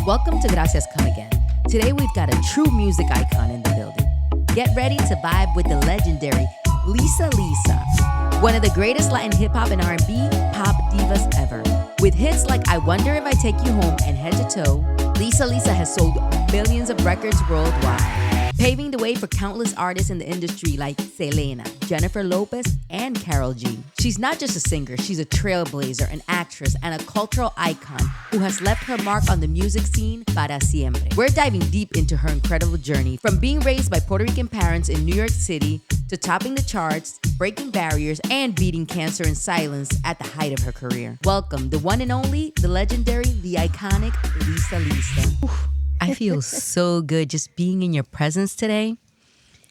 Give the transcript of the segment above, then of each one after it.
Welcome to Gracias, Come Again. Today we've got a true music icon in the building. Get ready to vibe with the legendary Lisa, one of the greatest Latin hip-hop and R&B pop divas ever. With hits like I Wonder If I Take You Home and Head to Toe, Lisa has sold millions of records worldwide, paving the way for countless artists in the industry like Selena, Jennifer Lopez, and Karol G. She's not just a singer, she's a trailblazer, an actress, and a cultural icon who has left her mark on the music scene para siempre. We're diving deep into her incredible journey, from being raised by Puerto Rican parents in New York City to topping the charts, breaking barriers, and beating cancer in silence at the height of her career. Welcome, the one and only, the legendary, the iconic Lisa. Oof, I feel so good just being in your presence today.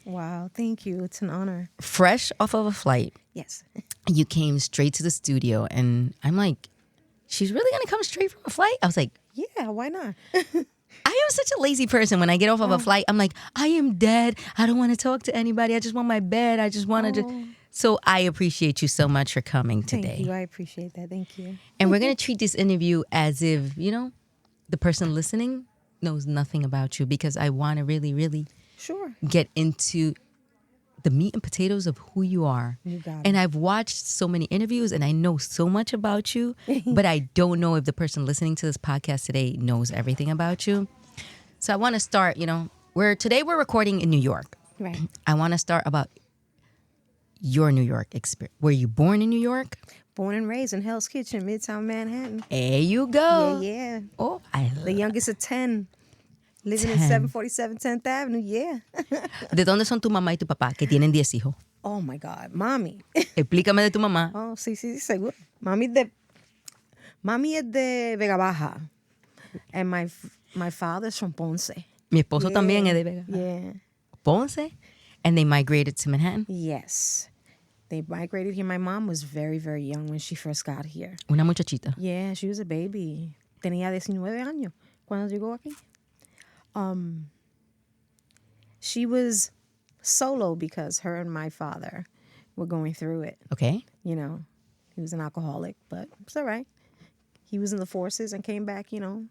Wow, thank you. It's an honor. Fresh off of a flight. Yes. You came straight to the studio, and I'm like, she's really going to come straight from a flight? I was like, yeah, why not? I am such a lazy person. When I get off of a flight, I'm like, I am dead. I don't want to talk to anybody. I just want my bed. I just want to. So I appreciate you so much for coming today. Thank you. I appreciate that. Thank you. And we're going to treat this interview as if, the person listening knows nothing about you, because I want to really, really get into the meat and potatoes of who you are. You got it. And I've watched so many interviews and I know so much about you, but I don't know if the person listening to this podcast today knows everything about you. So I want to start, today we're recording in New York. Right. I want to start about your New York experience. Were you born in New York? Born and raised in Hell's Kitchen, Midtown Manhattan. There you go. Yeah. Oh, the youngest of 10. Living in 747 10th Avenue, yeah. ¿De dónde son tu mamá y tu papá, que tienen 10 hijos? Oh, my God. Mami. Explícame de tu mamá. Oh, sí, seguro. Mami es de Vega Baja. And my father's from Ponce. Mi esposo también es de Vega. Yeah. Ponce? And they migrated to Manhattan? Yes. They migrated here. My mom was very, very young when she first got here. Una muchachita. Yeah, she was a baby. Tenía 19 años cuando llegó aquí. She was solo because her and my father were going through it. Okay. He was an alcoholic, but it's all right. He was in the forces and came back,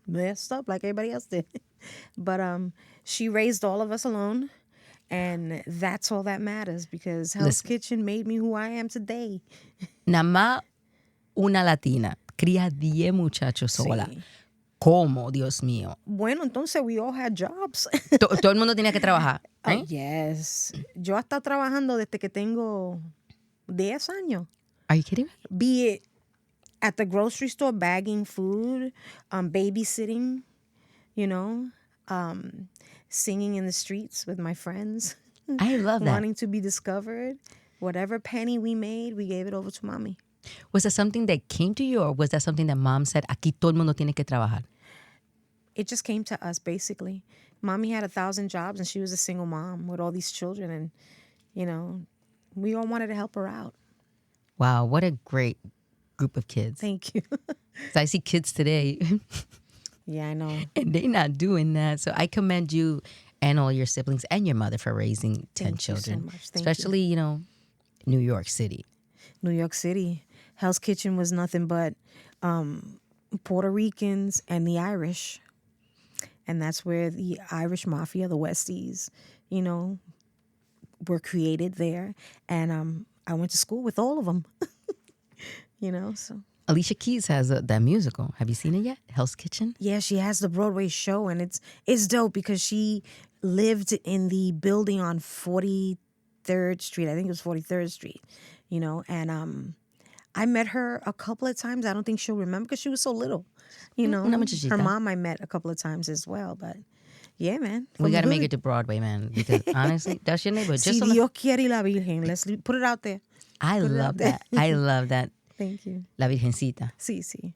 messed up like everybody else did. But she raised all of us alone. And that's all that matters, because Hell's Kitchen made me who I am today. Nada más una latina cría 10 muchachos sola. Sí. ¿Cómo, Dios mío? Bueno, entonces we all had jobs. Todo el mundo tenía que trabajar. Oh, yes. Yo hasta trabajando desde que tengo 10 años. Are you kidding me? Be it at the grocery store bagging food, babysitting, singing in the streets with my friends. I love that. Wanting to be discovered. Whatever penny we made, we gave it over to Mami. Was that something that came to you, or was that something that mom said, aquí todo el mundo tiene que trabajar? It just came to us, basically. Mami had 1,000 jobs, and she was a single mom with all these children. And, we all wanted to help her out. Wow, what a great group of kids. Thank you. So I see kids today. Yeah, I know. And they're not doing that. So I commend you and all your siblings and your mother for raising 10 Thank children. You so much. Especially, New York City. New York City. Hell's Kitchen was nothing but Puerto Ricans and the Irish. And that's where the Irish Mafia, the Westies, were created there. And I went to school with all of them, so. Alicia Keys has that musical. Have you seen it yet? Hell's Kitchen? Yeah, she has the Broadway show, and it's dope because she lived in the building on 43rd Street. I think it was 43rd Street, and I met her a couple of times. I don't think she'll remember because she was so little, Her mom I met a couple of times as well, but yeah, man. We got to make it to Broadway, man, because honestly, that's your neighborhood. Si Dios quiere y la Virgen. Let's put it out there. I love that. I love that. Thank you. La Virgencita. Sí.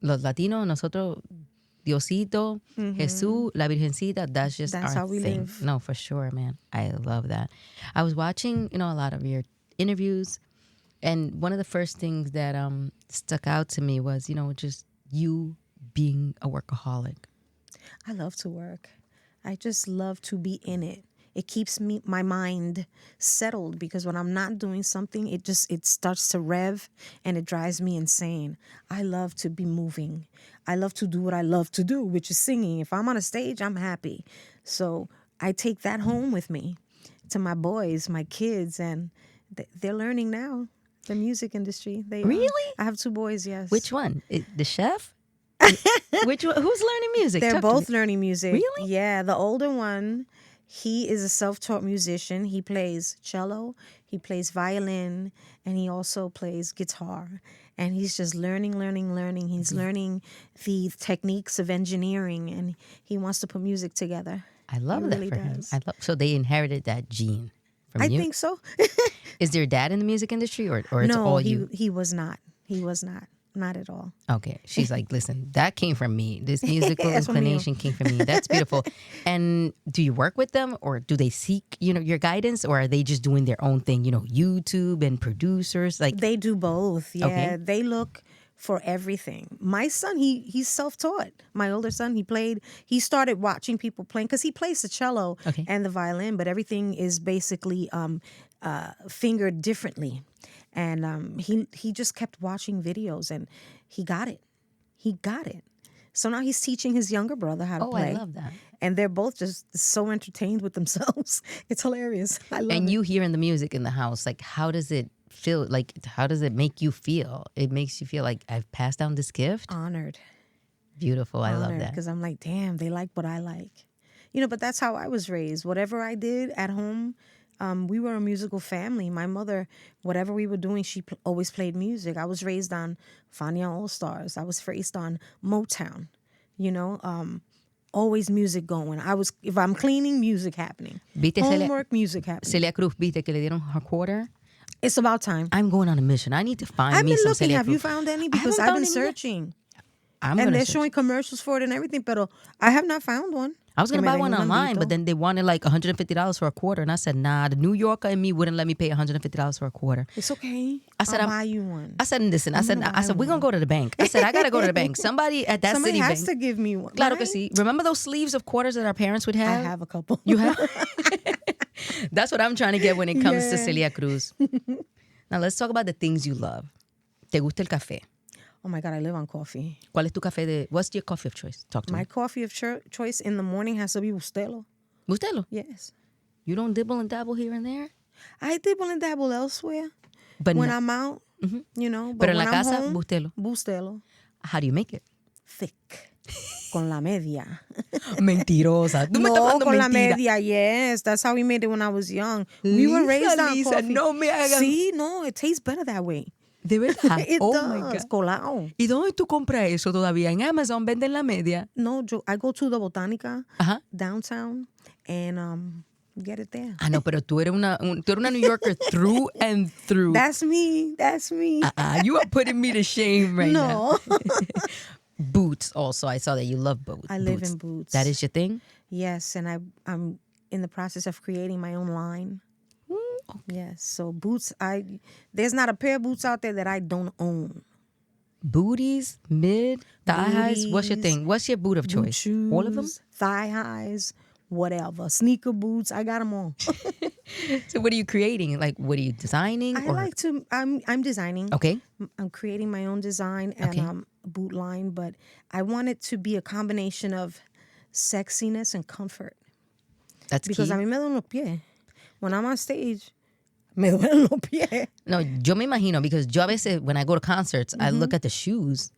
Los latinos, nosotros, Diosito, Jesús, la Virgencita, that's our how we thing. live. No, for sure, man. I love that. I was watching, a lot of your interviews, and one of the first things that stuck out to me was, just you being a workaholic. I love to work. I just love to be in it. it keeps my mind settled, because when I'm not doing something, it starts to rev and it drives me insane. I love to be moving. I love to do what I love to do, which is singing. If I'm on a stage, I'm happy. So I take that home with me to my boys, my kids, and they're learning now the music industry. They Really? I have 2 boys, yes. Which one? The chef? Which one? Who's learning music? They're Talk to both me. learning music. Really? Yeah, the older one, he is a self-taught musician. He plays cello, he plays violin, and he also plays guitar. And he's just learning. He's learning the techniques of engineering, and he wants to put music together. I love He that really for him. does. So they inherited that gene from I you? think so. Is their dad in the music industry or it's No, all he you? he was not. He was not. Not at all. Okay. She's like, listen, that came from me. This musical Eso mío. inclination came from me. That's beautiful. And do you work with them, or do they seek, your guidance, or are they just doing their own thing, YouTube and producers? Like, They do both. Yeah, Okay. they look for everything. My son, he's self-taught. My older son, he started watching people playing, because he plays the cello Okay. and the violin, but everything is basically fingered differently. And he just kept watching videos, and he got it. So now he's teaching his younger brother how to play. I love that. And they're both just so entertained with themselves. It's hilarious. I love And it. you hearing the music in the house, like, how does it feel? Like, how does it make you feel? It makes you feel like I've passed down this gift. Honored. Beautiful. I love that. Because I'm like, damn, they like what I like. But that's how I was raised. Whatever I did at home, we were a musical family. My mother, whatever we were doing, she always played music. I was raised on Familia All-Stars. I was raised on Motown, always music going. If I'm cleaning, music happening. ¿Viste Homework, music happening. Celia Cruz, viste que le dieron her quarter? It's about time. I'm going on a mission. I need to find I've me been some looking. Celia Have Cruz. you found any? I Because haven't I've found been any yet. searching. I'm And gonna they're search. showing commercials for it and everything, but I have not found one. I was going to Que buy me one den un online, but mandito. then they wanted like $150 for a quarter. And I said, nah, the New Yorker and me wouldn't let me pay $150 for a quarter. It's okay. I said, I'll I'm- buy you one. I said, listen, I said, gonna buy we're going to go to the bank. I said, I got to go to the bank. Somebody at that Somebody city has bank. to give me one. Claro que right? sí. Remember those sleeves of quarters that our parents would I have? have a couple. You have? That's what I'm trying to get when it comes to Yeah. Celia Cruz. Now, let's talk about the things you love. ¿Te gusta el café? Oh my God, I live on coffee. ¿Cuál es tu café what's your coffee of choice? Talk to My me. coffee of choice in the morning has to be Bustelo. Bustelo. Yes. You don't dibble and dabble here and there? I dibble and dabble elsewhere But when no- I'm out, But Pero en when la I'm casa, home, Bustelo. Bustelo. How do you make it? Thick. Con la media. Mentirosa. Tú me estás No, hablando con la mentira. media, yes. That's how we made it when I was young. We were raised on Lisa, coffee. no me hagas. See, no, it tastes better that way. De verdad. It Oh does. my God. Colao. ¿Y dónde tú compras eso todavía? En Amazon venden la media. No, I go to the Botanica Ajá. downtown and get it there. Ah, no, pero tú eres una New Yorker through and through. That's me. You are putting me to shame right now. No. Boots also. I saw that you love boots. I live in boots. That is your thing? Yes, and I'm in the process of creating my own line. Yes, so boots, there's not a pair of boots out there that I don't own. Booties, mid, thigh highs. What's your Booties, thing? What's your boot of Boot choice? shoes, All of them? thigh highs, whatever. Sneaker boots, I got them all. So what are you creating? Like, what are you designing? I'm designing. Okay. I'm creating my own design and Okay. boot line, but I want it to be a combination of sexiness and comfort. That's Because key. a mí me duelen los pies. When I'm on stage, me duelen los pies. No, yo me imagino because yo a veces when I go to concerts, I look at the shoes.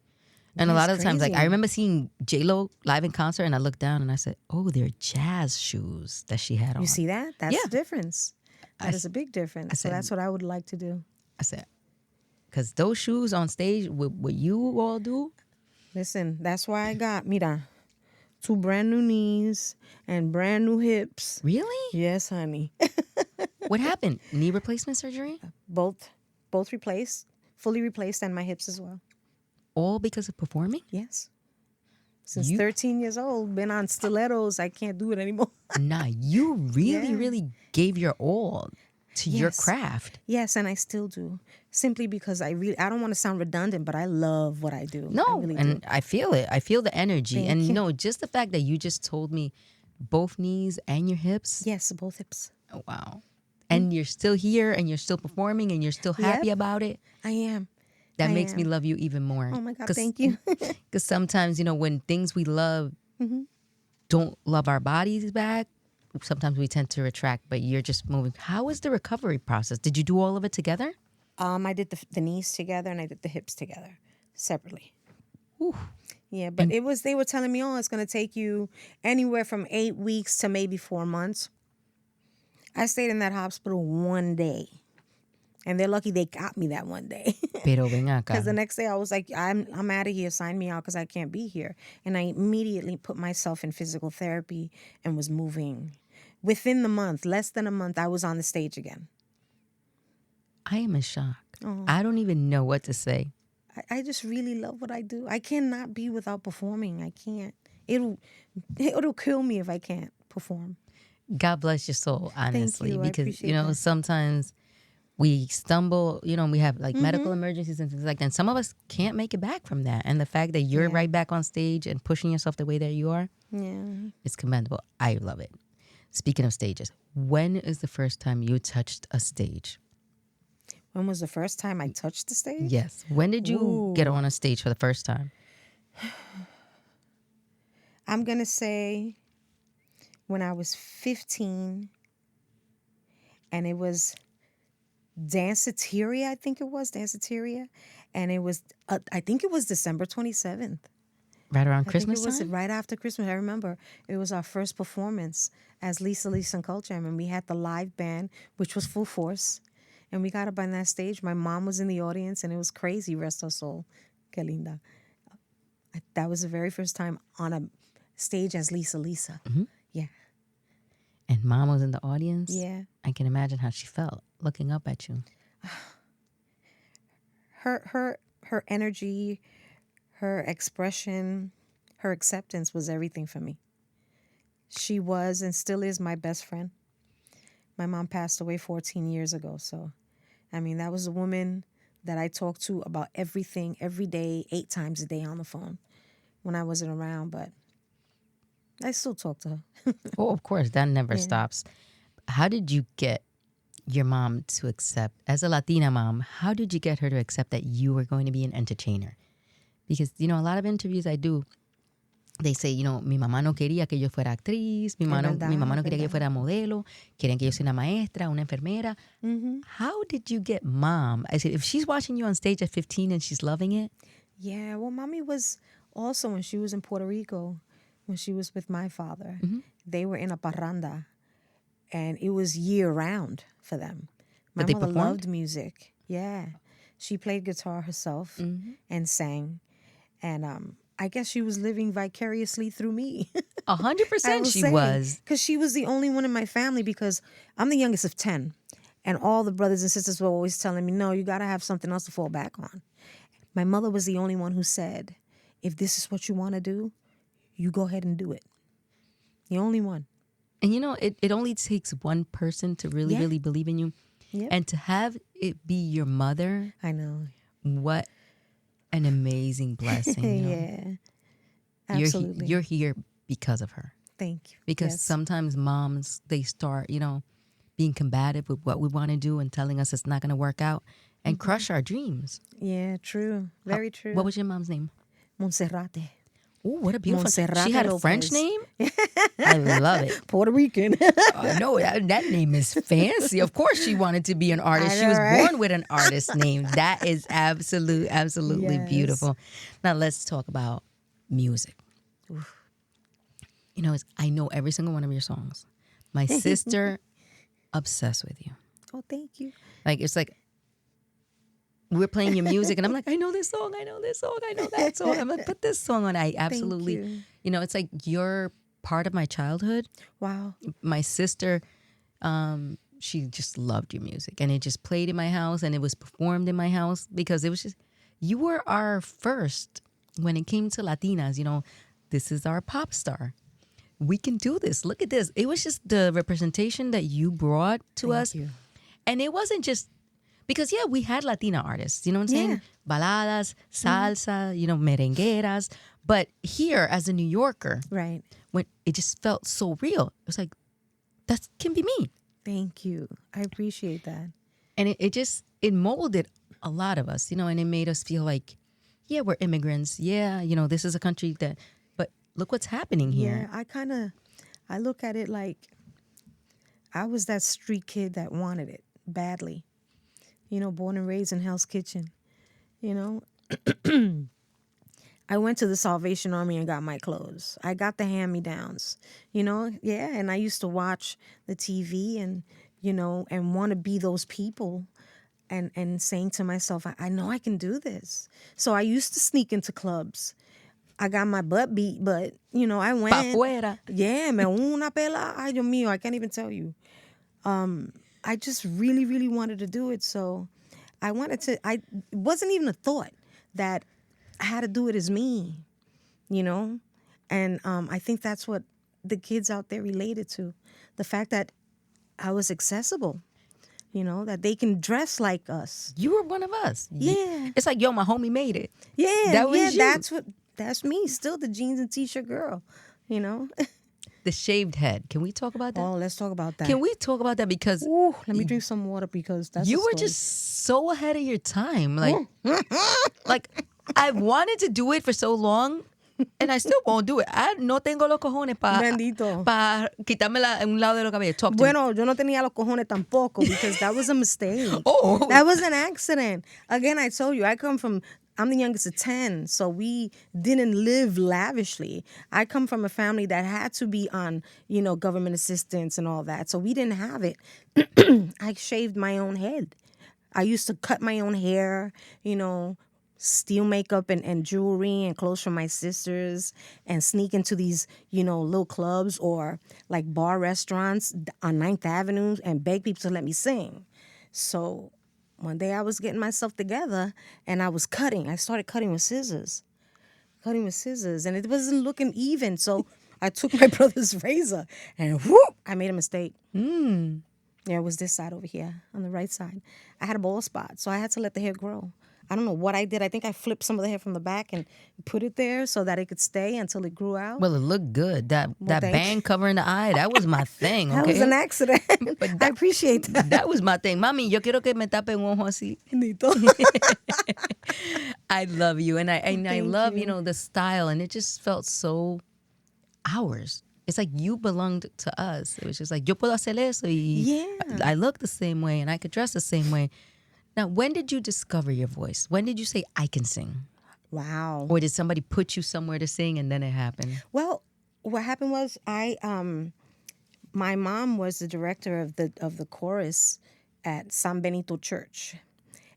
And a That's lot of the times, like I crazy. remember seeing J-Lo live in concert and I looked down and I said, oh, they're jazz shoes that she had on. You see that? That's Yeah. the difference. That is a big difference. So said- that's what I would like to do. I said, because those shoes on stage, what you all do, Listen, that's why I got, mira, 2 brand new knees and brand new hips. really? Yes, honey. What happened? Knee replacement surgery? Both replaced, fully replaced, and my hips as well. All because of performing? Yes. Since You- 13 years old, been on stilettos. I can't do it anymore. Nah, you really, Yeah. really gave your all to your Yes. craft. Yes, and I still do. Simply because I don't want to sound redundant, but I love what I do. No, I really and do. I feel it. I feel the energy. Thank and you. no, just the fact that you just told me both knees and your hips? Yes, both hips. Oh, wow. And you're still here and you're still performing and you're still happy about it? I am. That makes me love you even more. Oh my God, thank you. Because sometimes, when things we love don't love our bodies back, sometimes we tend to retract, but you're just moving. How was the recovery process? Did you do all of it together? I did the knees together and I did the hips together separately. Whew. Yeah, but they were telling me, oh, it's going to take you anywhere from 8 weeks to maybe 4 months. I stayed in that hospital one day. And they're lucky they got me that one day. Pero ven acá. Because the next day I was like, I'm out of here. Sign me out because I can't be here. And I immediately put myself in physical therapy and was moving. Within the month, less than a month, I was on the stage again. I am in shock. Oh. I don't even know what to say. I just really love what I do. I cannot be without performing. I can't. It'll kill me if I can't perform. God bless your soul, honestly. Thank you. Because, I appreciate that. sometimes we stumble, we have like medical emergencies and things like that. And some of us can't make it back from that. And the fact that you're right back on stage and pushing yourself the way that you are, it's commendable. I love it. Speaking of stages, when is the first time you touched a stage? When was the first time I touched the stage? Yes. When did you get on a stage for the first time? I'm going to say when I was 15, and it was Danceteria, I think it was, Danceteria. And it was, I think it was December 27th. Right around Christmas time? It was time? right after Christmas. I remember it was our first performance as Lisa and Culture. And we had the live band, which was full force. And we got up on that stage. My mom was in the audience, and it was crazy. Rest her soul. Que linda. That was the very first time on a stage as Lisa. Mm-hmm. Yeah. And Mom was in the audience? Yeah. I can imagine how she felt looking up at you. Her energy, her expression, her acceptance was everything for me. She was and still is my best friend. My mom passed away 14 years ago, so that was a woman that I talked to about everything every day, 8 times a day on the phone when I wasn't around, but I still talk to her. Oh, of course, that never stops. How did you get your mom to accept, as a Latina mom, how did you get her to accept that you were going to be an entertainer? Because, a lot of interviews I do, they say, mi mamá no quería que yo fuera actriz, mi mamá no quería que yo fuera modelo, querían que yo sea una maestra, una enfermera. Mm-hmm. How did you get Mom? I said, if she's watching you on stage at 15 and she's loving it. Yeah, well, Mami was also, when she was in Puerto Rico, when she was with my father, they were in a parranda, and it was year-round for them. My mother loved music. Yeah. She played guitar herself and sang, and I guess she was living vicariously through me. 100% she was. Because she was the only one in my family, because I'm the youngest of 10. And all the brothers and sisters were always telling me, no, you got to have something else to fall back on. My mother was the only one who said, if this is what you want to do, you go ahead and do it. The only one. And it only takes one person to really, really believe in you. Yep. And to have it be your mother. I know. What an amazing blessing. Yeah. Absolutely. You're here because of her. Thank you. Because sometimes moms, they start, being combative with what we want to do and telling us it's not going to work out and crush our dreams. Yeah, true. Very true. What was your mom's name? Monserrate. Oh, what a beautiful Monserrate She had Lopez. a French name? I love it. Puerto Rican. No, that name is fancy. Of course she wanted to be an artist. She was born with an artist name. That is absolutely beautiful. Now let's talk about music. Oof. I know every single one of your songs. My sister, obsessed with you. Oh, thank you. It's like, we're playing your music, and I'm like, I know this song, I know that song. I'm like, put this song on. I absolutely, it's like you're part of my childhood. Wow. My sister, she just loved your music, and it just played in my house, and it was performed in my house, because it was just, you were our first, when it came to Latinas, this is our pop star. We can do this. Look at this. It was just the representation that you brought to us. Thank you. And it wasn't just Because, yeah, we had Latina artists, you know what I'm saying? Yeah. Baladas, salsa, merengueras. But here, as a New Yorker, Right. when it just felt so real. It was like, that can be me. Thank you. I appreciate that. And it molded a lot of us, and it made us feel like, yeah, we're immigrants. Yeah, this is a country but look what's happening here. Yeah, I look at it like I was that street kid that wanted it badly. Born and raised in Hell's Kitchen. I went to the Salvation Army and got my clothes. I got the hand-me-downs, yeah. And I used to watch the TV and, and want to be those people and saying to myself, I know I can do this. So I used to sneak into clubs. I got my butt beat, but, I went. Pa fuera. Yeah, me una pela. Ay, Dios mío, I can't even tell you. I just really, really wanted to do it. So it wasn't even a thought that I had to do it as me, And I think that's what the kids out there related to. The fact that I was accessible, that they can dress like us. You were one of us. Yeah. It's like, yo, my homie made it. Yeah, That was you. That's me, still the jeans and t-shirt girl, The shaved head. Can we talk about that? Oh, let's talk about that. Can we talk about that? Because Ooh, let me drink some water because that's you a were story. just so ahead of your time. Like I wanted to do it for so long, and I still won't do it. I no tengo los cojones Bendito. para quitarme un lado de los cabellos. Talk to me. Bueno, yo no tenía los cojones tampoco because that was a mistake. Oh. That was an accident. Again, I told you, I'm the youngest of 10, so we didn't live lavishly. I come from a family that had to be on, government assistance and all that, so we didn't have it. I shaved my own head. I used to cut my own hair, steal makeup and jewelry and clothes from my sisters and sneak into these, little clubs or like bar restaurants on 9th Avenue and beg people to let me sing. So one day I was getting myself together and I was cutting. I started cutting with scissors. And it wasn't looking even. So I took my brother's razor and whoop, I made a mistake. Yeah, it was this side over here on the right side. I had a bald spot, so I had to let the hair grow. I don't know what I did. I think I flipped some of the hair from the back and put it there so that it could stay until it grew out. Well, it looked good. That band covering the eye, that was my thing. Okay? That was an accident. I appreciate that. That was my thing. Mami, yo quiero que me tape un ojo así. I love you. And I love, the style. And it just felt so ours. It's like you belonged to us. It was just like, yo puedo hacer eso. Yeah. I look the same way and I could dress the same way. Now, when did you discover your voice? When did you say, I can sing? Wow. Or did somebody put you somewhere to sing and then it happened? Well, what happened was my mom was the director of the chorus at San Benito Church.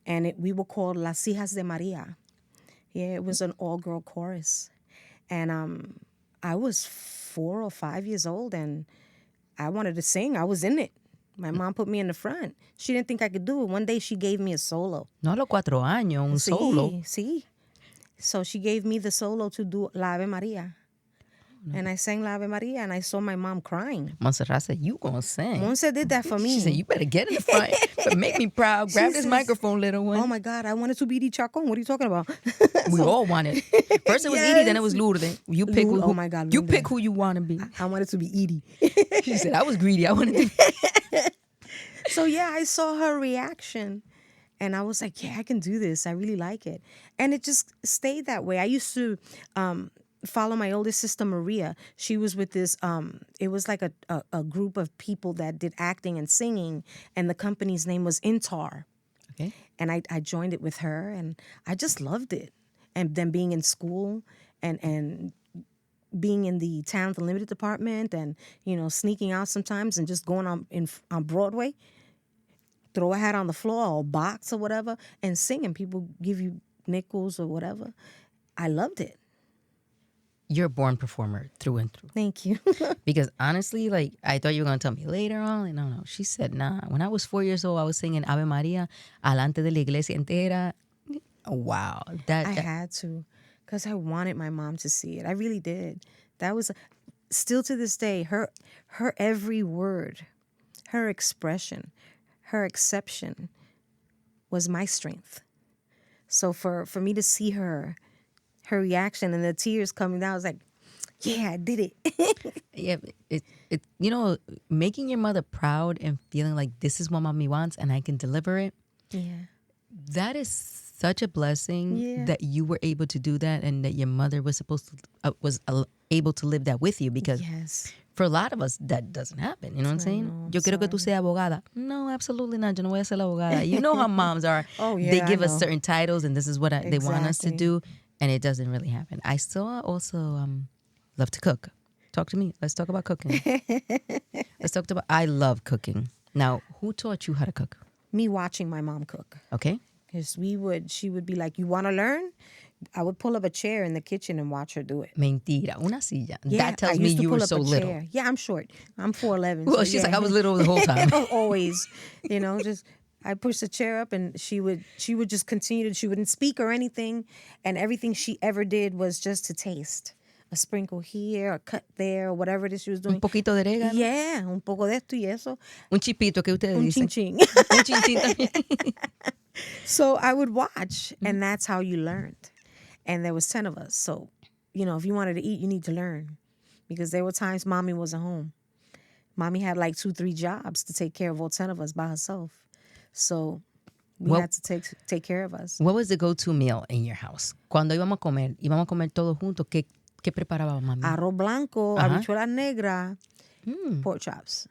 And we were called Las Hijas de Maria. Yeah, it was an all-girl chorus. And I was 4 or 5 years old and I wanted to sing. I was in it. My mom put me in the front. She didn't think I could do it. One day she gave me a solo. No a los 4 años, un solo. Sí. So she gave me the solo to do La Ave Maria. And I sang La Ave Maria and I saw my mom crying. Montserrat said, you gonna sing. Monse did that for me. She said, you better get in the front. But make me proud. Grab this microphone, little one. Oh my God, I wanted to be Edie Chacon. What are you talking about? We all wanted. First it was Edie, then it was Lourdes. You pick oh my God, you Lourdes. pick who you want to be. I wanted to be Edie. She said, I was greedy. I wanted to be. So yeah, I saw her reaction. And I was like, yeah, I can do this. I really like it. And it just stayed that way. I used to follow my oldest sister, Maria. She was with this, it was like a group of people that did acting and singing. And the company's name was Intar. Okay. And I joined it with her. And I just loved it. And then being in school and being in the Talent Unlimited department and, sneaking out sometimes and just going on Broadway. Throw a hat on the floor or a box or whatever and sing and people give you nickels or whatever. I loved it. You're a born performer through and through. Thank you. Because honestly, like, I thought you were going to tell me later on. And no. She said, nah. When I was 4 years old, I was singing Ave Maria, alante de la iglesia entera. Wow. I had to because I wanted my mom to see it. I really did. That was, still to this day, her every word, her expression, her exception was my strength. So for me to see her reaction and the tears coming down, I was like, yeah, I did it. Yeah, it making your mother proud and feeling like this is what mommy wants and I can deliver it. Yeah. That is such a blessing that you were able to do that and that your mother was able to live that with you, because for a lot of us that doesn't happen. You know what I'm saying? Yo quiero que tú seas abogada. No, absolutely not. Yo no voy a ser la abogada. You know how moms are. Oh, yeah, they give us certain titles and this is what they want us to Exactly. do, and it doesn't really happen. I still also love to cook. Talk to me. Let's talk about cooking. I love cooking. Now, who taught you how to cook? Me watching my mom cook. Okay. Because she would be like, you want to learn? I would pull up a chair in the kitchen and watch her do it. Mentira, una silla. Yeah, That tells I me used to you pull were up so a little. chair. Yeah, I'm short. I'm 4'11". Well, so she's yeah. like, I was little the whole time. Always, just I pushed the chair up and she would just continue to, she wouldn't speak or anything, and everything she ever did was just to taste. A sprinkle here, a cut there, or whatever it is she was doing. Un poquito de orégano. Yeah, un poco de esto y eso. Un chipito que ustedes Un dicen. chin chin. Un chin también. So I would watch, and that's how you learned. And there was 10 of us. So, if you wanted to eat, you need to learn. Because there were times Mommy wasn't home. Mommy had like 2-3 jobs to take care of all 10 of us by herself. So we had to take care of us. What was the go-to meal in your house? Cuando íbamos a comer todos juntos, ¿qué preparaba mami? Arroz blanco, habichuelas negras, pork chops.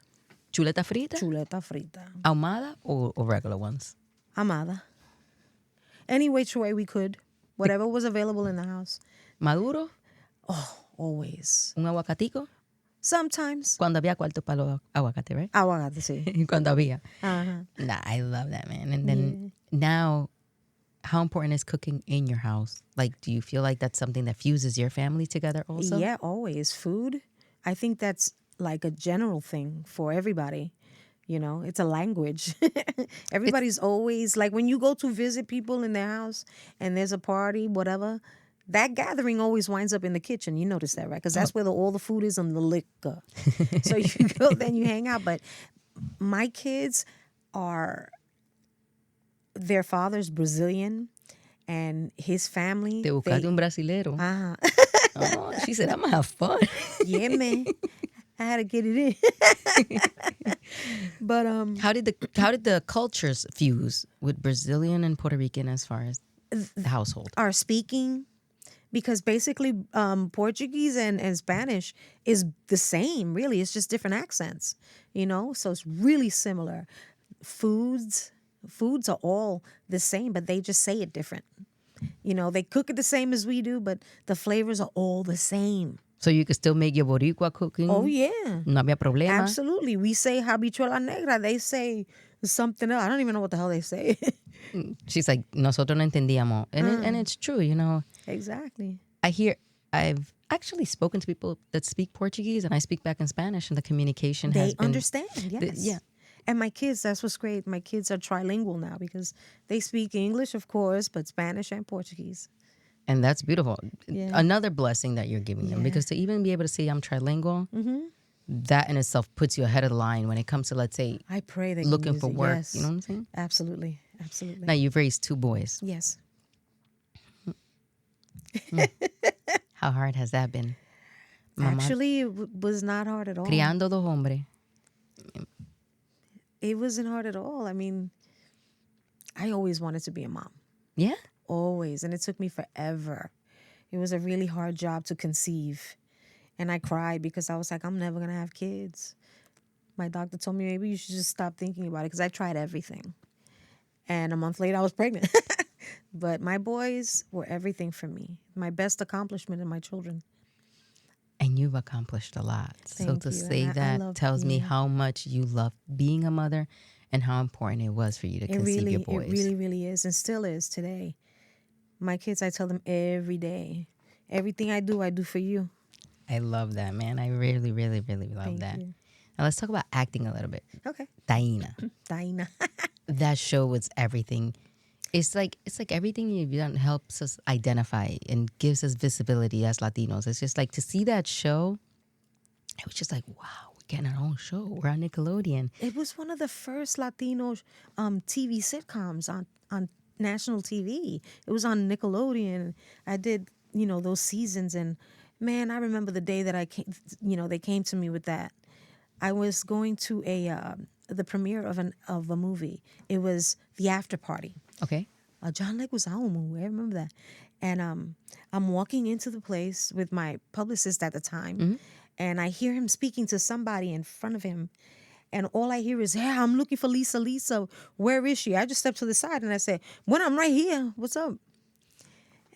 ¿Chuleta frita? Chuleta frita. ¿Ahumada or regular ones? Amada. Any which way we could. Whatever was available in the house. ¿Maduro? Oh, always. ¿Un aguacatico? Sometimes. Cuando había cuarto para los aguacate, right? Aguacate, sí. Cuando había. Uh-huh. Nah, I love that, man. And then now, how important is cooking in your house? Like, do you feel like that's something that fuses your family together also? Yeah, always. Food. I think that's like a general thing for everybody. It's a language. Everybody's always, like when you go to visit people in their house and there's a party, whatever, that gathering always winds up in the kitchen. You notice that, right? Because that's where all the food is and the liquor. So you go, then you hang out. But my kids their father's Brazilian, and his family. Te buscaste un brasilero. Uh-huh. Oh, she said, I'm going to have fun. Yeah, man. I had to get it in. But how did the cultures fuse with Brazilian and Puerto Rican as far as the household? Our speaking, because basically Portuguese and Spanish is the same, really. It's just different accents, so it's really similar. Foods are all the same, but they just say it different. They cook it the same as we do, but the flavors are all the same. So you could still make your boricua cooking? Oh, yeah. No había problema? Absolutely. We say habichuela negra. They say something else. I don't even know what the hell they say. She's like, nosotros no entendíamos. And it's true, Exactly. I've actually spoken to people that speak Portuguese, and I speak back in Spanish, and the communication has been... They understand, yes. Yeah. And my kids, that's what's great. My kids are trilingual now because they speak English, of course, but Spanish and Portuguese. And that's beautiful. Yeah. Another blessing that you're giving them, because to even be able to say I'm trilingual, that in itself puts you ahead of the line when it comes to, let's say, I pray they looking for work. Yes. You know what I'm saying? Absolutely. Absolutely. Now, you've raised 2 boys. Yes. How hard has that been? Actually, it was not hard at all. Criando 2 hombres. It wasn't hard at all. I mean, I always wanted to be a mom. Yeah? Always. And it took me forever. It was a really hard job to conceive. And I cried because I was like, I'm never going to have kids. My doctor told me maybe you should just stop thinking about it because I tried everything. And a month later, I was pregnant. But my boys were everything for me. My best accomplishment in my children. And you've accomplished a lot. Thank so to you. say that tells me how much you love being a mother and how important it was for you to conceive your boys. It really, really is, and still is today. My kids, I tell them every day, everything I do for you. I love that, man. I really, really, really love Thank that. you. Now let's talk about acting a little bit. Okay. Taina. Taina. That show was everything. It's like everything you've done helps us identify and gives us visibility as Latinos. It's just like to see that show, it was just like, wow, getting our own show. We're on Nickelodeon. It was one of the first Latino TV sitcoms on national TV. It was on Nickelodeon. I did, those seasons, and man, I remember the day that I came. They came to me with that. I was going to the premiere of a movie. It was the after party. Okay. John Leguizamo, I remember that. And I'm walking into the place with my publicist at the time, and I hear him speaking to somebody in front of him, and all I hear is, "Hey, I'm looking for Lisa. Lisa, where is she?" I just stepped to the side and I said, "Well, I'm right here. What's up?"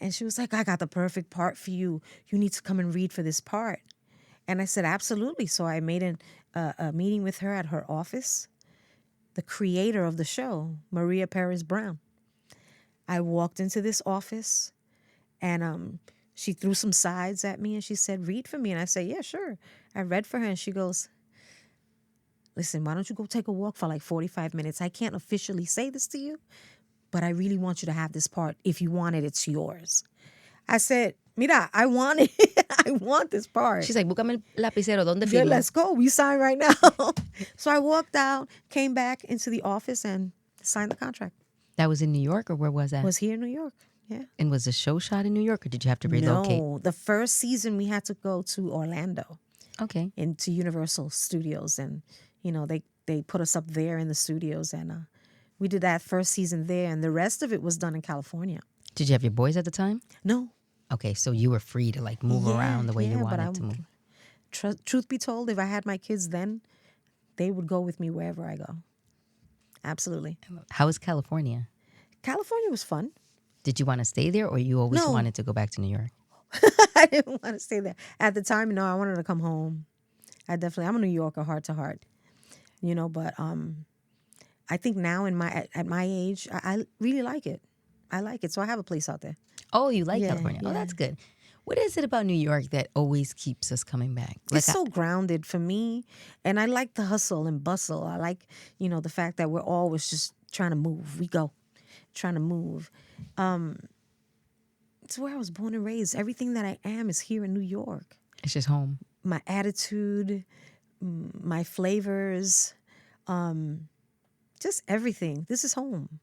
And she was like, "I got the perfect part for you. You need to come and read for this part." And I said, "Absolutely." So I made a meeting with her at her office, the creator of the show, Maria Perez Brown. I walked into this office, and she threw some sides at me, and she said, "Read for me." And I said, "Yeah, sure." I read for her, and she goes, "Listen, why don't you go take a walk for like 45 minutes? I can't officially say this to you, but I really want you to have this part. If you want it, it's yours." I said, "Mira, I want it. I want this part." She's like, "Búscame el lapicero. ¿Dónde Yeah, firmo?" let's go. We sign right now. So I walked out, came back into the office, and signed the contract. That was in New York, or where was that? Was here in New York. Yeah. And was the show shot in New York, or did you have to relocate? No, the first season we had to go to Orlando, Okay. into Universal Studios, and they put us up there in the studios, and we did that first season there, and the rest of it was done in California. Did you have your boys at the time? No. Okay, so you were free to like move around the way you wanted to move. Truth be told, if I had my kids then, they would go with me wherever I go. Absolutely. How was California? California was fun. Did you want to stay there, or you always No. wanted to go back to New York? I didn't want to stay there. At the time, no, I wanted to come home. I'm a New Yorker, heart to heart. But I think now at my age, I really like it. I like it. So I have a place out there. Oh, you like Yeah, California. Oh, yeah. that's good. What is it about New York that always keeps us coming back? It's so grounded for me. And I like the hustle and bustle. I like, the fact that we're always just trying to move. We go, trying to move. It's where I was born and raised. Everything that I am is here in New York. It's just home. My attitude, my flavors, just everything. This is home.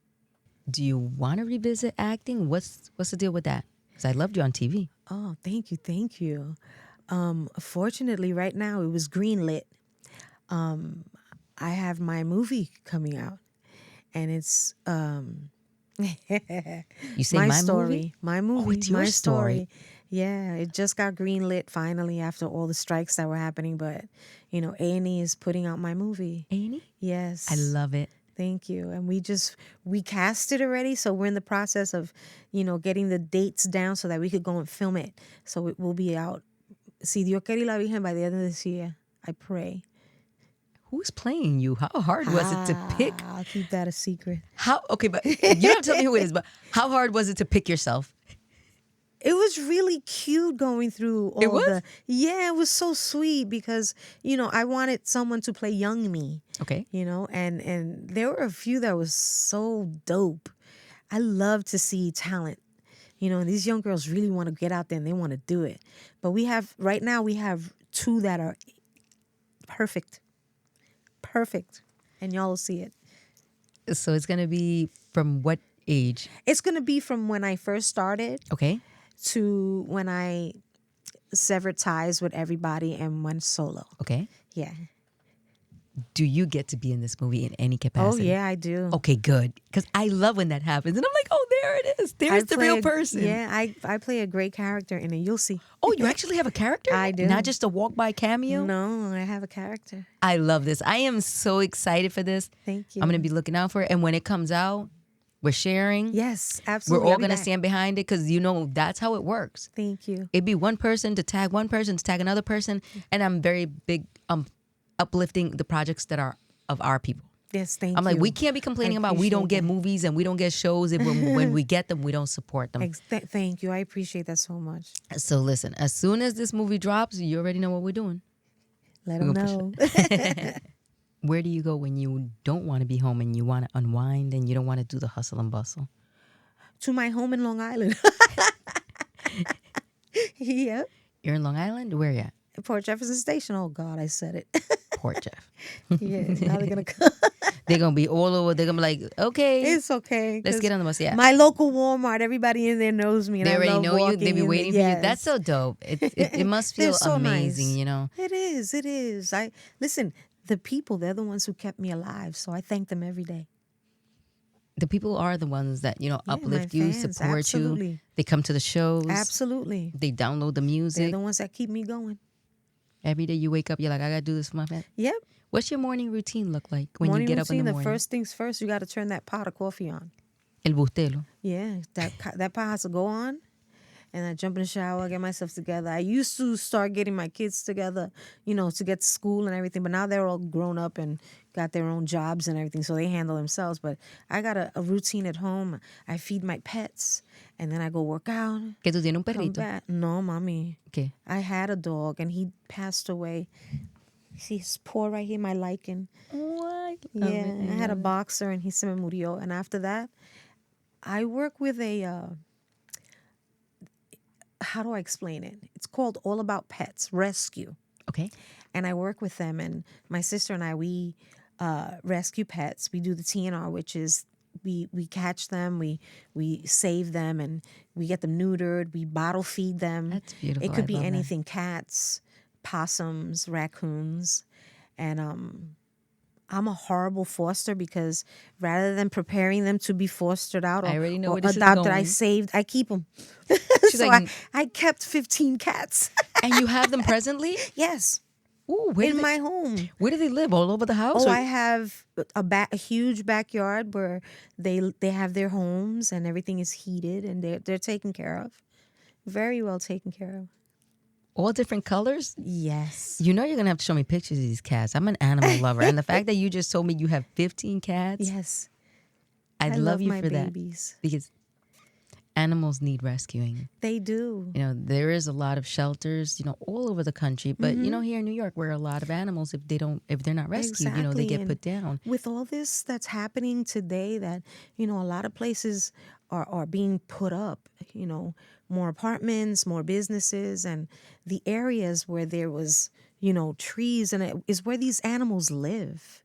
Do you want to revisit acting? What's the deal with that? Because I loved you on TV. Oh, thank you. Fortunately, right now it was greenlit. I have my movie coming out, and it's You say my story. movie? My movie. Oh, it's your my story. Yeah, it just got greenlit finally after all the strikes that were happening. But A&E is putting out my movie. A&E? Yes, I love it. Thank you. And we cast it already. So we're in the process of, getting the dates down so that we could go and film it. So it will be out, si Dios quiere y la Virgen, by the end of this year. I pray. Who's playing you? How hard was it to pick? I'll keep that a secret. Okay, but you don't have to tell me who it is, but how hard was it to pick yourself? It was really cute going through all It was? Yeah, it was so sweet because, I wanted someone to play young me. Okay. And there were a few that was so dope. I love to see talent. And these young girls really want to get out there and they want to do it. But right now we have two that are perfect. Perfect. And y'all will see it. So it's going to be from what age? It's going to be from when I first started Okay. to when I severed ties with everybody and went solo. Okay. Yeah. Do you get to be in this movie in any Oh, capacity? yeah, I do. Okay, good. Because I love when that happens. And I'm like, oh, there it is. There's the real person. Yeah, I play a great character in it. You'll see. Oh, you actually have a character? I do. Not just a walk-by cameo? No, I have a character. I love this. I am so excited for this. Thank you. I'm going to be looking out for it. And when it comes out, we're sharing. Yes, We're absolutely. all I'll be going to back. stand behind it because, that's how it works. Thank you. It'd be one person to tag one person to tag another person. And I'm very big uplifting the projects that are of our people. Yes, thank you. I'm like, we can't be complaining about we don't get movies and we don't get shows. And when we get them, we don't support them. Thank you. I appreciate that so much. So listen, as soon as this movie drops, you already know what we're doing. Let them know. Where do you go when you don't want to be home and you want to unwind and you don't want to do the hustle and bustle? To my home in Long Island. Yeah. You're in Long Island? Where you at? Port Jefferson Station. Oh, God, I said it. Poor Jeff. Yeah, now they're gonna come. They're gonna be all over. They're gonna be like, okay, It's okay. let's 'cause get on the bus. Yeah, my local Walmart, everybody in there knows me, and they I already love know you. walking They be in waiting there. for you. That's Yes. so dope. It must They're feel so amazing, nice. you know. It is. It is. I listen. The people, they're the ones who kept me alive. So I thank them every day. The people are the ones that, you know, Yeah, uplift my you, fans, support absolutely. you. They come to the shows. Absolutely. They download the They're music. the ones that keep me going. Every day you wake up, you're like, I gotta do this for my family. Yep. What's your morning routine look like when Morning you get up in routine, the the morning? first things first, you got to turn that pot of coffee on. El bustelo. Yeah, that pot has to go on. And I jump in the shower, get myself together. I used to start getting my kids together, you know, to get to school and everything. But now they're all grown up and got their own jobs and everything, so they handle themselves. But I got a routine at home. I feed my pets, and then I go work out. Que tú tienes un Come perrito. back. No, mommy. ¿Qué? I had a dog, and he passed away. See his paw right here, my lichen. What? Yeah, I had a boxer, and he se me murió. And after that, I work with a... how do I explain it? It's called All About Pets Rescue. Okay. And I work with them. And my sister and I, we rescue pets. We do the TNR, which is we catch them, we save them, and we get them neutered. We bottle feed them. That's beautiful. It could I be love that. anything: cats, possums, raccoons, and I'm a horrible foster because rather than preparing them to be fostered out I already know or where this is adopted, I going. saved. I keep them. She's So like, I kept 15 cats. and you have them presently? Yes, Ooh, where in do they, my home. where do they live? All over the house? Oh, or- I have a huge backyard where they have their homes and everything is heated and they're taken care of, very well taken care of. all different colors? Yes. You know you're gonna have to show me pictures of these cats. I'm an animal lover, and the fact that you just told me you have 15 cats, Yes. I I love you my for babies. that because animals need rescuing. They do. You know, there is a lot of shelters, you know, all over the country, but you know, here in New York, where a lot of animals, if they're not rescued, you know, they Exactly, get and put down. With all this that's happening today, that, you know, a lot of places are being put up, you know, more apartments, more businesses, and the areas where there was, you know, trees, and it is where these animals live.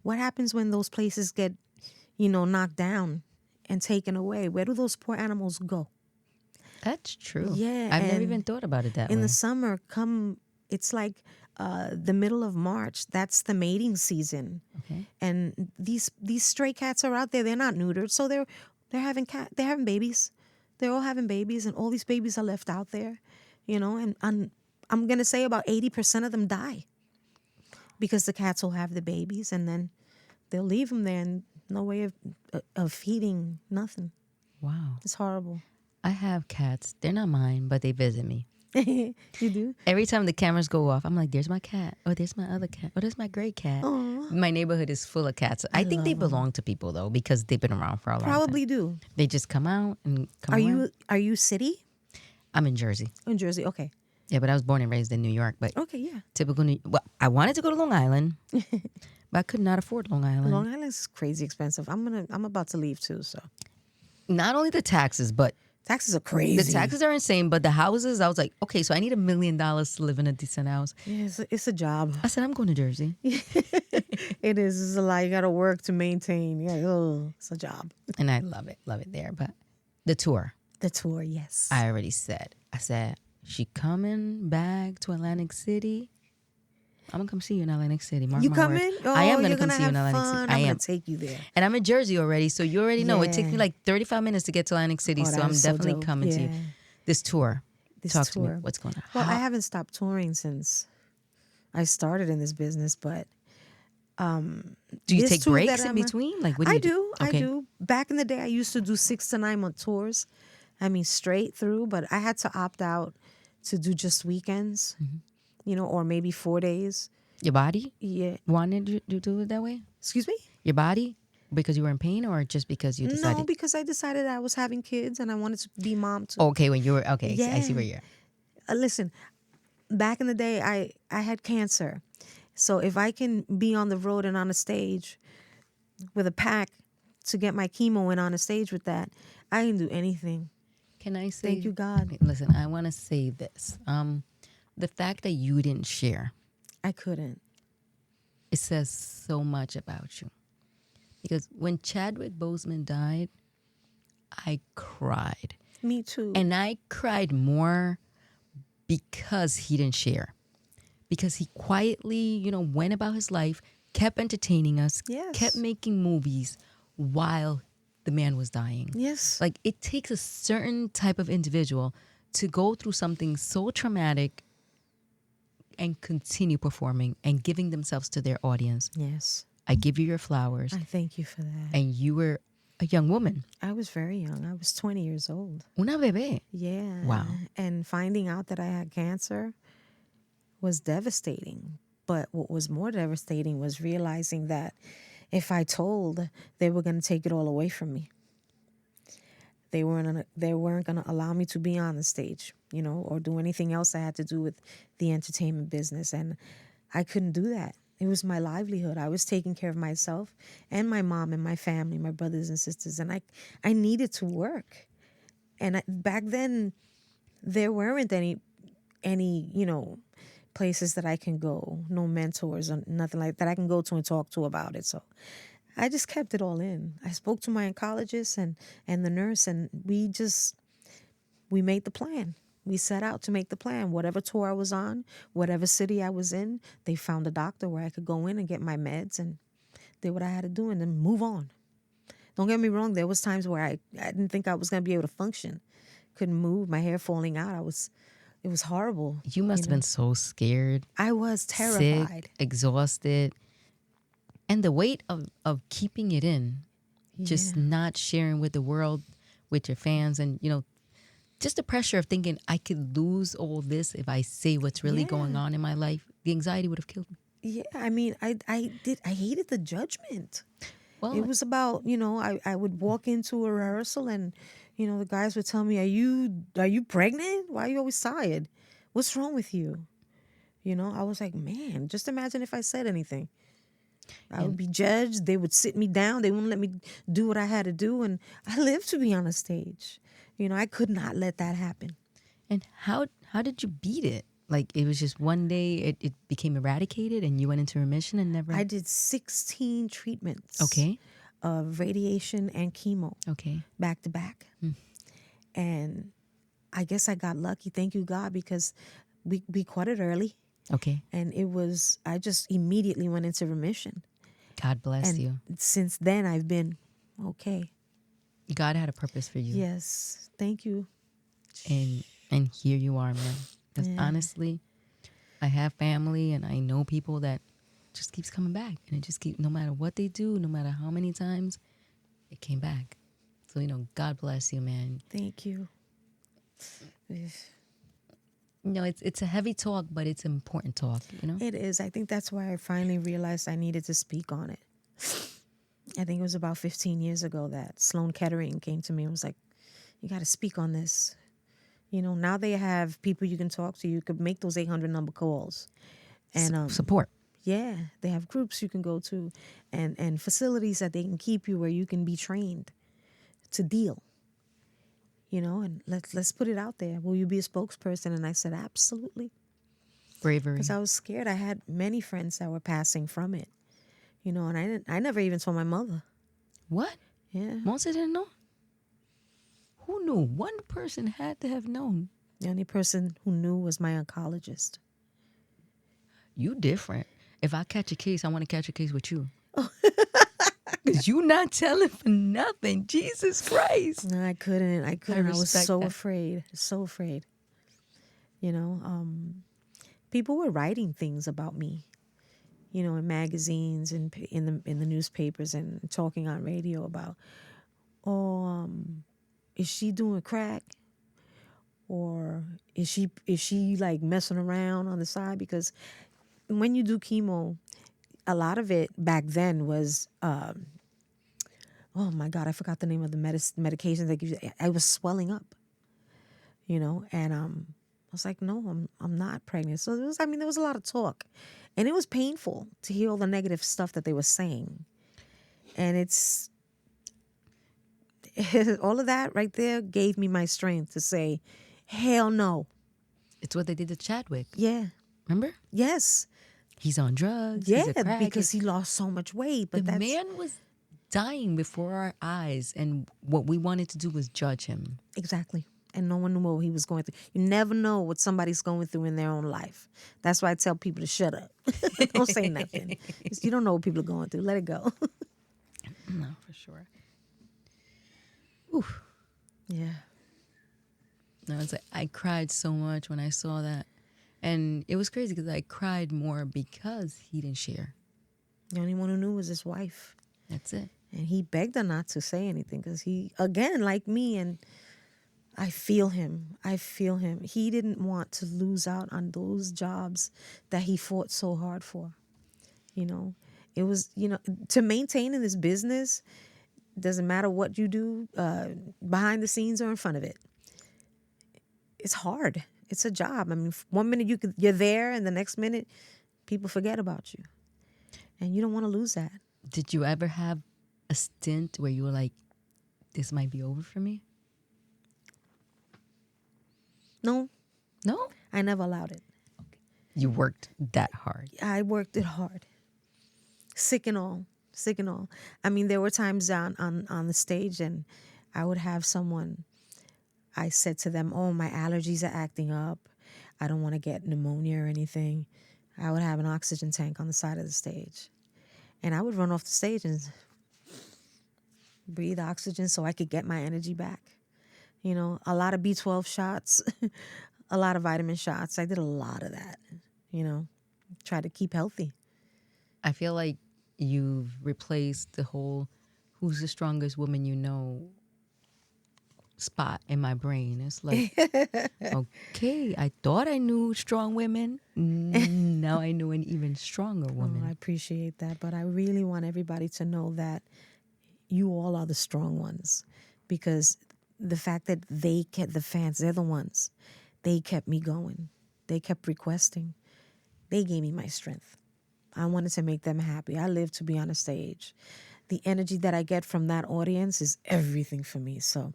What happens when those places get, you know, knocked down and taken away? Where do those poor animals go? That's true. Yeah, I've never and even thought about it that In way. the summer, it's like the middle of March. That's the mating season. Okay. And these stray cats are out there. They're not neutered, so they're having babies. They're all having babies, and all these babies are left out there, you know. And I'm gonna say about 80% of them die because the cats will have the babies, and then they'll leave them there, and no way of feeding, nothing. Wow. It's horrible. I have cats. They're not mine, but they visit me. You do? Every time the cameras go off, I'm like, there's my cat. Oh, there's my other cat. Oh, there's my great cat. Aw. My neighborhood is full of cats. I think they belong to people, though, because they've been around for a long time. Probably do. They just come out and come Are around. are you city? I'm in Jersey. In Jersey? Okay. Yeah, but I was born and raised in New York. But Okay, yeah. typical well, I wanted to go to Long Island, but I could not afford Long Island. Long Island's crazy expensive. I'm about to leave too, so Not only the taxes, but taxes are crazy. the taxes are insane. But the houses, I was like, okay, so I need $1 million to live in a decent house. Yeah, it's a job. I said, I'm going to Jersey. It is. It's a lot. You got to work to maintain. Yeah, it's a job. And I love it there. But the tour, The tour, yes. I already said. I said, she coming back to Atlantic City. I'm going to come see you in Atlantic City. Mark you my coming? words. Oh, I am you're going to come see you in have Atlantic fun. City. I I'm am. gonna take you there. And I'm in Jersey already, so you already know. It takes Yeah. me like 35 minutes to get to Atlantic City, Oh, so I'm that's so definitely dope. coming to you. Yeah. This tour. This Talk to tour. me. What's going on? Well, How- I haven't stopped touring since I started in this business, but do you this take tour that breaks in I'm- between? Like, what do I you do. I Okay. do. Back in the day, I used to do 6 to 9 month tours. I mean, straight through, but I had to opt out to do just weekends, you know, or maybe 4 days. Your body Yeah. wanted you to do it that way? Excuse me? Your body? Because you were in pain or just because you decided? No, because I decided I was having kids and I wanted to be mom too. Okay, when you were, okay, I see Yeah. where you're at. Listen, back in the day, I had cancer. So if I can be on the road and on a stage with a pack to get my chemo and on a stage with that, I can do anything. Can I say? Thank you, God. Listen, I want to say this. The fact that you didn't share I couldn't. it says so much about you. Because when Chadwick Boseman died, I cried. Me too. And I cried more because he didn't share. Because he quietly, went about his life, kept entertaining us, Yes. kept making movies while the man was dying. Yes. Like, it takes a certain type of individual to go through something so traumatic and continue performing and giving themselves to their audience. Yes. I give you your flowers. I thank you for that. And you were a young woman. I was very young. I was 20 years old. Una bebé. Yeah. Wow. And finding out that I had cancer was devastating. But what was more devastating was realizing that if I told, they were going to take it all away from me. They weren't going to allow me to be on the stage, or do anything else that had to do with the entertainment business. And I couldn't do that. It was my livelihood. I was taking care of myself and my mom and my family, my brothers and sisters. And I needed to work. And back then, there weren't any places that I can go, no mentors or nothing like that I can go to and talk to about it. So I just kept it all in. I spoke to my oncologist and the nurse, and we made the plan. We set out to make the plan. Whatever tour I was on, whatever city I was in, they found a doctor where I could go in and get my meds and did what I had to do and then move on. Don't get me wrong. There was times where I didn't think I was going to be able to function. Couldn't move, my hair falling out. It was horrible. You must have been so scared. I was terrified. Sick, exhausted. And the weight of keeping it in, just not sharing with the world, with your fans, and, just the pressure of thinking I could lose all this if I say what's really going on in my life. The anxiety would have killed me. Yeah, I mean, I hated the judgment. Well, it was about, I would walk into a rehearsal and, the guys would tell me, are you pregnant? Why are you always tired? What's wrong with you? I was like, man, just imagine if I said anything. I would be judged. They would sit me down. They wouldn't let me do what I had to do. And I lived to be on a stage. I could not let that happen. And how did you beat it? Like, it was just one day it became eradicated and you went into remission and never... I did 16 treatments. Okay. Of radiation and chemo. Okay. Back to back. And I guess I got lucky. Thank you, God, because we caught it early. Okay. And I just immediately went into remission. God bless you. Since then, I've been okay. God had a purpose for you. Yes. Thank you. And here you are, man. Because honestly, I have family and I know people that just keeps coming back. And it just keeps, no matter what they do, no matter how many times, it came back. So, God bless you, man. Thank you. It's a heavy talk, but it's important talk, It is. I think that's why I finally realized I needed to speak on it. I think it was about 15 years ago that Sloan Kettering came to me and was like, you got to speak on this. Now they have people you can talk to. You could make those 800 number calls. And support. Yeah, they have groups you can go to and facilities that they can keep you where you can be trained to deal. And let's put it out there. Will you be a spokesperson? And I said, absolutely. Bravery. Because I was scared. I had many friends that were passing from it. And I never even told my mother. What? Yeah. Monse didn't know? Who knew? One person had to have known. The only person who knew was my oncologist. You different. If I catch a case, I want to catch a case with you. Because you not telling for nothing. Jesus Christ. No, I couldn't. I was so that. afraid. So afraid. People were writing things about me, in magazines and in the newspapers and talking on radio about, is she doing crack? Or is she like messing around on the side? Because when you do chemo, a lot of it back then was, oh my God, I forgot the name of the medications they give you. I was swelling up, and I was like, no, I'm not pregnant. So there was a lot of talk, and it was painful to hear all the negative stuff that they were saying, and it's all of that right there gave me my strength to say, hell no. It's what they did to Chadwick. Yeah. Remember? Yes. he's on drugs. Yeah, he's a crackhead. because he lost so much weight. But the that's man was dying before our eyes, and what we wanted to do was judge him. exactly. And no one knew what he was going through. You never know what somebody's going through in their own life. That's why I tell people to shut up. Don't say nothing. 'Cause you don't know what people are going through. Let it go. No, for sure. Oof. Yeah. No, it's like I cried so much when I saw that, and it was crazy because I cried more because he didn't share. The only one who knew was his wife. That's it. And he begged her not to say anything because he, again, like me, and I feel him. I feel him. He didn't want to lose out on those jobs that he fought so hard for. You know, it was, to maintain in this business, doesn't matter what you do, behind the scenes or in front of it. It's hard. It's a job. I mean, 1 minute you're there, and the next minute people forget about you. And you don't want to lose that. Did you ever have a stint where you were like, this might be over for me? No, No? I never allowed it. You worked that hard. I worked it hard. Sick and all. I mean, there were times on the stage, and I would have someone, I said to them, oh, my allergies are acting up. I don't want to get pneumonia or anything. I would have an oxygen tank on the side of the stage. And I would run off the stage and breathe oxygen so I could get my energy back. A lot of B12 shots, a lot of vitamin shots. I did a lot of that, try to keep healthy. I feel like you've replaced the whole who's the strongest woman you know spot in my brain. It's like, okay, I thought I knew strong women. Now I knew an even stronger woman. Oh, I appreciate that. But I really want everybody to know that you all are the strong ones, because the fact that they kept the fans, they're the ones. They kept me going. They kept requesting. They gave me my strength. I wanted to make them happy. I live to be on a stage. The energy that I get from that audience is everything for me. So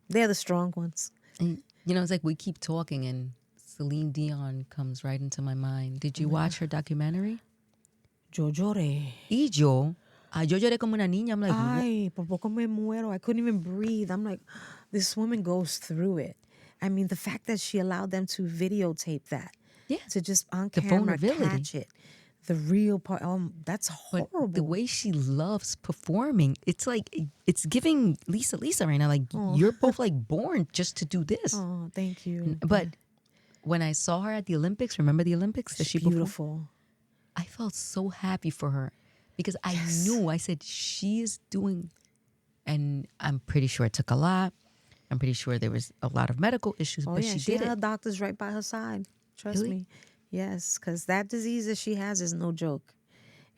they're the strong ones. And, it's like we keep talking and Celine Dion comes right into my mind. Did you watch her documentary? Yo lloré. Y yo lloré como una niña. I'm like, Ay, por poco me muero. I couldn't even breathe. I'm like, this woman goes through it. I mean, the fact that she allowed them to videotape that. Yeah. To just on The camera vulnerability. catch it. The real part. That's horrible. But the way she loves performing, it's like, it's giving Lisa right now. Like, you're both like born just to do this. Oh, thank you. But when I saw her at the Olympics, remember the Olympics? That she beautiful. performed? I felt so happy for her because I knew, I said, she is doing, and I'm pretty sure it took a lot. I'm pretty sure there was a lot of medical issues, but she did had it. her doctors right by her side. Trust Really? me. Yes, because that disease that she has is no joke.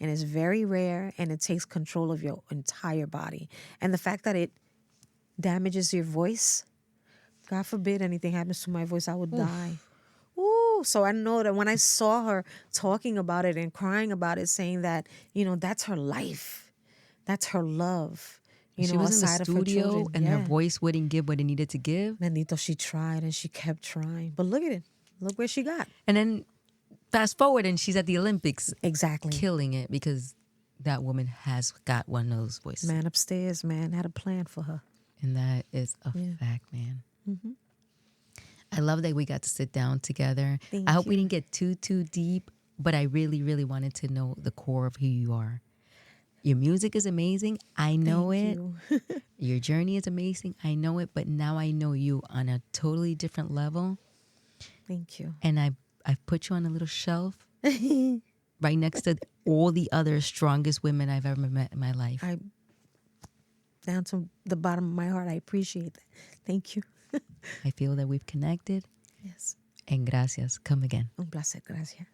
And it's very rare, and it takes control of your entire body. And the fact that it damages your voice, God forbid anything happens to my voice, I would die. Ooh, so I know that when I saw her talking about it and crying about it, saying that, that's her life. That's her love. She was in the aside of her studio children. and her Yeah. voice wouldn't give what it needed to give. Bendito, she tried and she kept trying. But look at it. Look where she got. And then fast forward and she's at the Olympics Exactly. killing it because that woman has got one of those voices. Man upstairs, man, had a plan for her. And that is a fact, man. I love that we got to sit down together. Thank I hope we you. didn't get too deep, but I really, really wanted to know the core of who you are. Your music is amazing. I know Thank it. you. Your journey is amazing. I know it. But now I know you on a totally different level. Thank you. And I've put you on a little shelf right next to all the other strongest women I've ever met in my life. Down to the bottom of my heart, I appreciate that. Thank you. I feel that we've connected. Yes. And gracias. Come again. Un placer. Gracias.